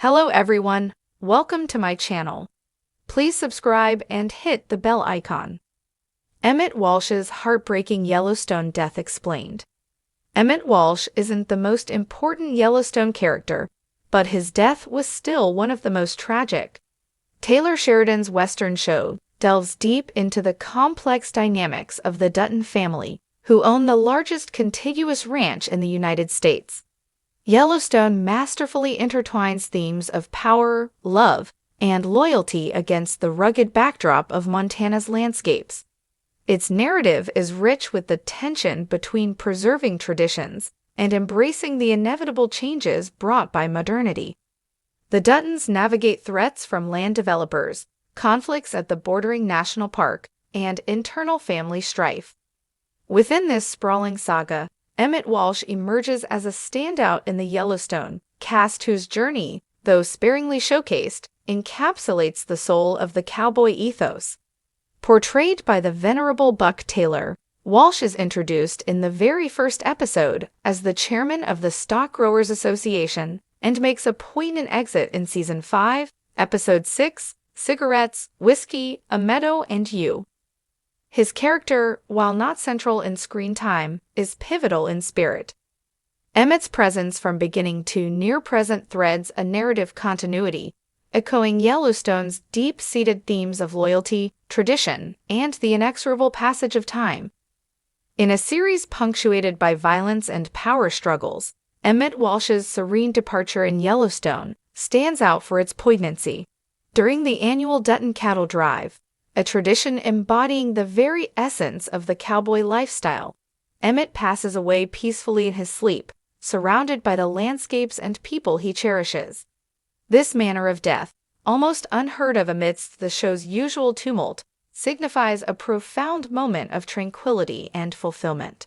Hello everyone, welcome to my channel. Please subscribe and hit the bell icon. Emmett Walsh's heartbreaking Yellowstone death explained. Emmett Walsh isn't the most important Yellowstone character, but his death was still one of the most tragic. Taylor Sheridan's Western show delves deep into the complex dynamics of the Dutton family, who own the largest contiguous ranch in the United States. Yellowstone masterfully intertwines themes of power, love, and loyalty against the rugged backdrop of Montana's landscapes. Its narrative is rich with the tension between preserving traditions and embracing the inevitable changes brought by modernity. The Duttons navigate threats from land developers, conflicts at the bordering national park, and internal family strife. Within this sprawling saga, Emmett Walsh emerges as a standout in the Yellowstone cast whose journey, though sparingly showcased, encapsulates the soul of the cowboy ethos. Portrayed by the venerable Buck Taylor, Walsh is introduced in the very first episode as the chairman of the Stock Growers Association and makes a poignant exit in Season 5, Episode 6, Cigarettes, Whiskey, a Meadow, and You. His character, while not central in screen time, is pivotal in spirit. Emmett's presence from beginning to near-present threads a narrative continuity, echoing Yellowstone's deep-seated themes of loyalty, tradition, and the inexorable passage of time. In a series punctuated by violence and power struggles, Emmett Walsh's serene departure in Yellowstone stands out for its poignancy. During the annual Dutton Cattle Drive, a tradition embodying the very essence of the cowboy lifestyle, Emmett passes away peacefully in his sleep, surrounded by the landscapes and people he cherishes. This manner of death, almost unheard of amidst the show's usual tumult, signifies a profound moment of tranquility and fulfillment.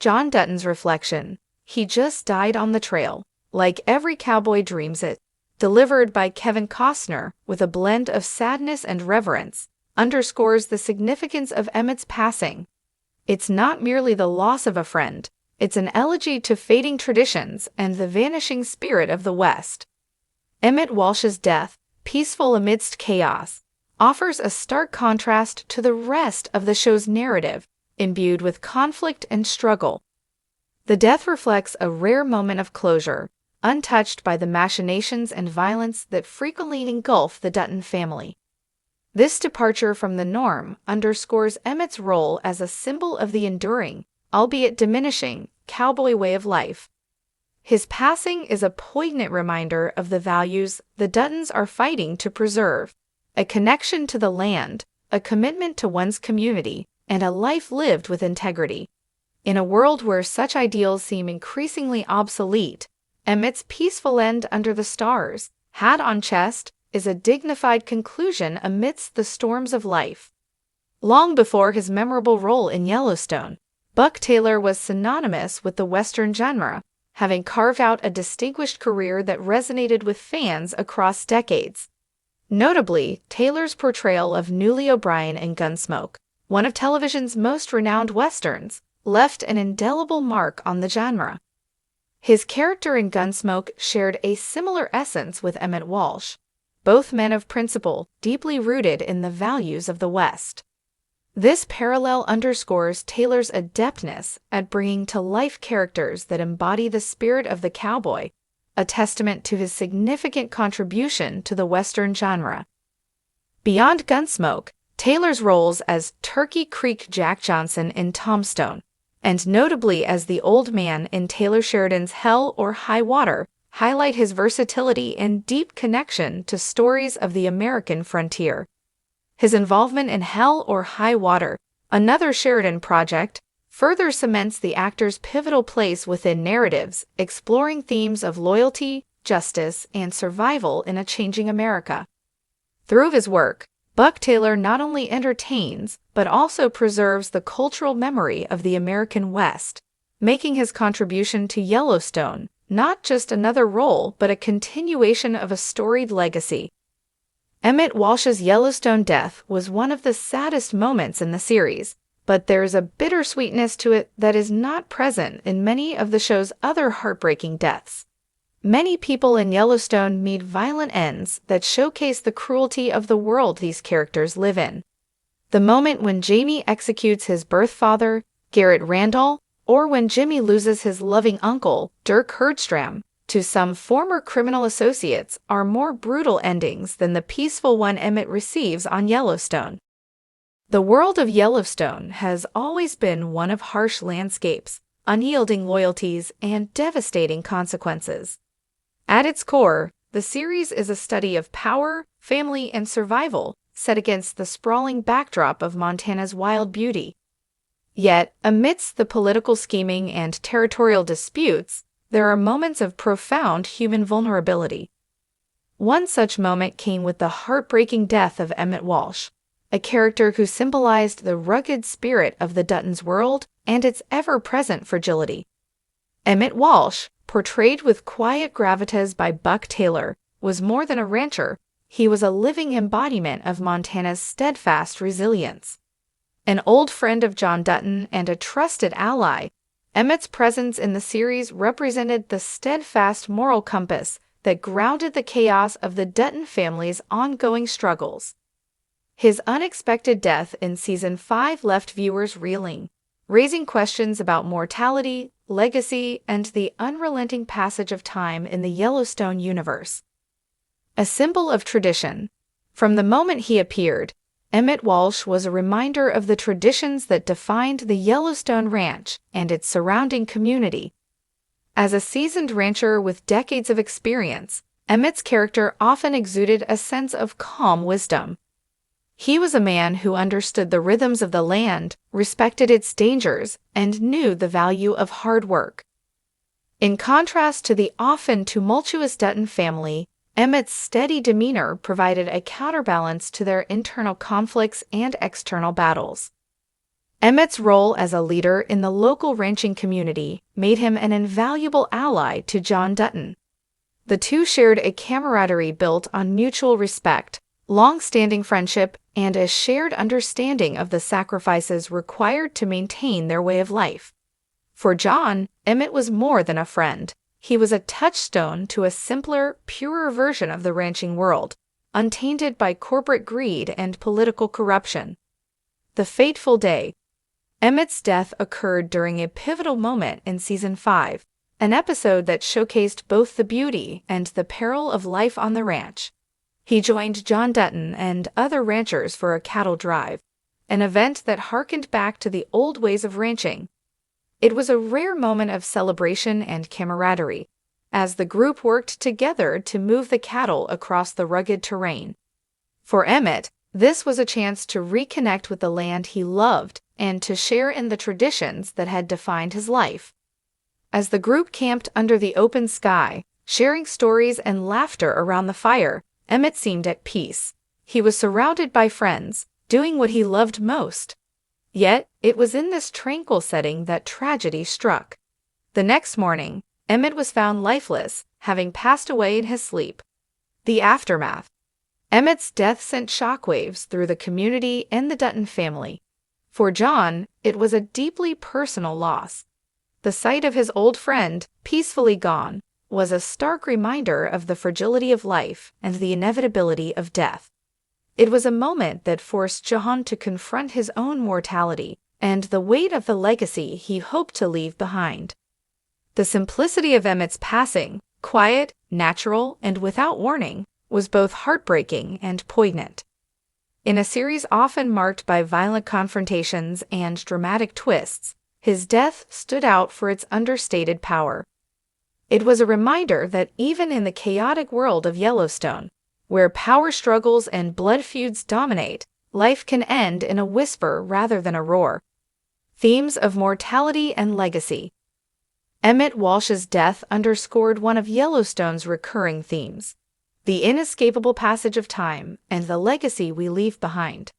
John Dutton's reflection, "He just died on the trail, like every cowboy dreams it," delivered by Kevin Costner with a blend of sadness and reverence, underscores the significance of Emmett's passing. It's not merely the loss of a friend, it's an elegy to fading traditions and the vanishing spirit of the West. Emmett Walsh's death, peaceful amidst chaos, offers a stark contrast to the rest of the show's narrative, imbued with conflict and struggle. The death reflects a rare moment of closure, untouched by the machinations and violence that frequently engulf the Dutton family. This departure from the norm underscores Emmett's role as a symbol of the enduring, albeit diminishing, cowboy way of life. His passing is a poignant reminder of the values the Duttons are fighting to preserve: a connection to the land, a commitment to one's community, and a life lived with integrity. In a world where such ideals seem increasingly obsolete, Emmett's peaceful end under the stars, hat on chest, is a dignified conclusion amidst the storms of life. Long before his memorable role in Yellowstone, Buck Taylor was synonymous with the Western genre, having carved out a distinguished career that resonated with fans across decades. Notably, Taylor's portrayal of Newly O'Brien in Gunsmoke, one of television's most renowned westerns, left an indelible mark on the genre. His character in Gunsmoke shared a similar essence with Emmett Walsh, both men of principle, deeply rooted in the values of the West. This parallel underscores Taylor's adeptness at bringing to life characters that embody the spirit of the cowboy, a testament to his significant contribution to the Western genre. Beyond Gunsmoke, Taylor's roles as Turkey Creek Jack Johnson in Tombstone, and notably as the Old Man in Taylor Sheridan's Hell or High Water, highlight his versatility and deep connection to stories of the American frontier. His involvement in Hell or High Water, another Sheridan project, further cements the actor's pivotal place within narratives exploring themes of loyalty, justice, and survival in a changing America. Through his work, Buck Taylor not only entertains but also preserves the cultural memory of the American West, making his contribution to Yellowstone not just another role but a continuation of a storied legacy. Emmett Walsh's Yellowstone death was one of the saddest moments in the series, but there is a bittersweetness to it that is not present in many of the show's other heartbreaking deaths. Many people in Yellowstone meet violent ends that showcase the cruelty of the world these characters live in. The moment when Jamie executes his birth father, Garrett Randall, or when Jimmy loses his loving uncle, Dirk Herdstram, to some former criminal associates are more brutal endings than the peaceful one Emmett receives on Yellowstone. The world of Yellowstone has always been one of harsh landscapes, unyielding loyalties, and devastating consequences. At its core, the series is a study of power, family, and survival, set against the sprawling backdrop of Montana's wild beauty. Yet, amidst the political scheming and territorial disputes, there are moments of profound human vulnerability. One such moment came with the heartbreaking death of Emmett Walsh, a character who symbolized the rugged spirit of the Duttons' world and its ever-present fragility. Emmett Walsh, portrayed with quiet gravitas by Buck Taylor, was more than a rancher. He was a living embodiment of Montana's steadfast resilience. An old friend of John Dutton and a trusted ally, Emmett's presence in the series represented the steadfast moral compass that grounded the chaos of the Dutton family's ongoing struggles. His unexpected death in Season 5 left viewers reeling, raising questions about mortality, legacy, and the unrelenting passage of time in the Yellowstone universe. A symbol of tradition, from the moment he appeared, Emmett Walsh was a reminder of the traditions that defined the Yellowstone Ranch and its surrounding community. As a seasoned rancher with decades of experience, Emmett's character often exuded a sense of calm wisdom. He was a man who understood the rhythms of the land, respected its dangers, and knew the value of hard work. In contrast to the often tumultuous Dutton family, Emmett's steady demeanor provided a counterbalance to their internal conflicts and external battles. Emmett's role as a leader in the local ranching community made him an invaluable ally to John Dutton. The two shared a camaraderie built on mutual respect, long-standing friendship, and a shared understanding of the sacrifices required to maintain their way of life. For John, Emmett was more than a friend. He was a touchstone to a simpler, purer version of the ranching world, untainted by corporate greed and political corruption. The fateful day. Emmett's death occurred during a pivotal moment in Season 5, an episode that showcased both the beauty and the peril of life on the ranch. He joined John Dutton and other ranchers for a cattle drive, an event that harkened back to the old ways of ranching. It was a rare moment of celebration and camaraderie, as the group worked together to move the cattle across the rugged terrain. For Emmett, this was a chance to reconnect with the land he loved and to share in the traditions that had defined his life. As the group camped under the open sky, sharing stories and laughter around the fire, Emmett seemed at peace. He was surrounded by friends, doing what he loved most. Yet, it was in this tranquil setting that tragedy struck. The next morning, Emmett was found lifeless, having passed away in his sleep. The aftermath. Emmett's death sent shockwaves through the community and the Dutton family. For John, it was a deeply personal loss. The sight of his old friend, peacefully gone, was a stark reminder of the fragility of life and the inevitability of death. It was a moment that forced John to confront his own mortality and the weight of the legacy he hoped to leave behind. The simplicity of Emmett's passing, quiet, natural, and without warning, was both heartbreaking and poignant. In a series often marked by violent confrontations and dramatic twists, his death stood out for its understated power. It was a reminder that even in the chaotic world of Yellowstone, where power struggles and blood feuds dominate, life can end in a whisper rather than a roar. Themes of mortality and legacy. Emmett Walsh's death underscored one of Yellowstone's recurring themes: the inescapable passage of time and the legacy we leave behind.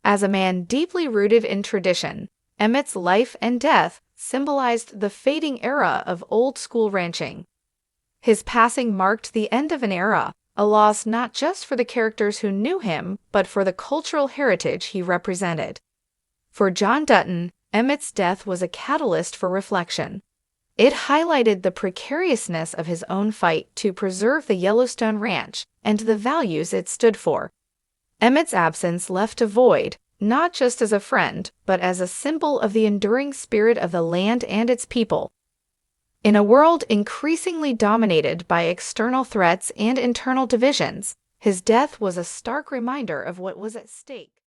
As a man deeply rooted in tradition, Emmett's life and death symbolized the fading era of old-school ranching. His passing marked the end of an era, a loss not just for the characters who knew him, but for the cultural heritage he represented. For John Dutton, Emmett's death was a catalyst for reflection. It highlighted the precariousness of his own fight to preserve the Yellowstone Ranch and the values it stood for. Emmett's absence left a void, not just as a friend, but as a symbol of the enduring spirit of the land and its people. In a world increasingly dominated by external threats and internal divisions, his death was a stark reminder of what was at stake.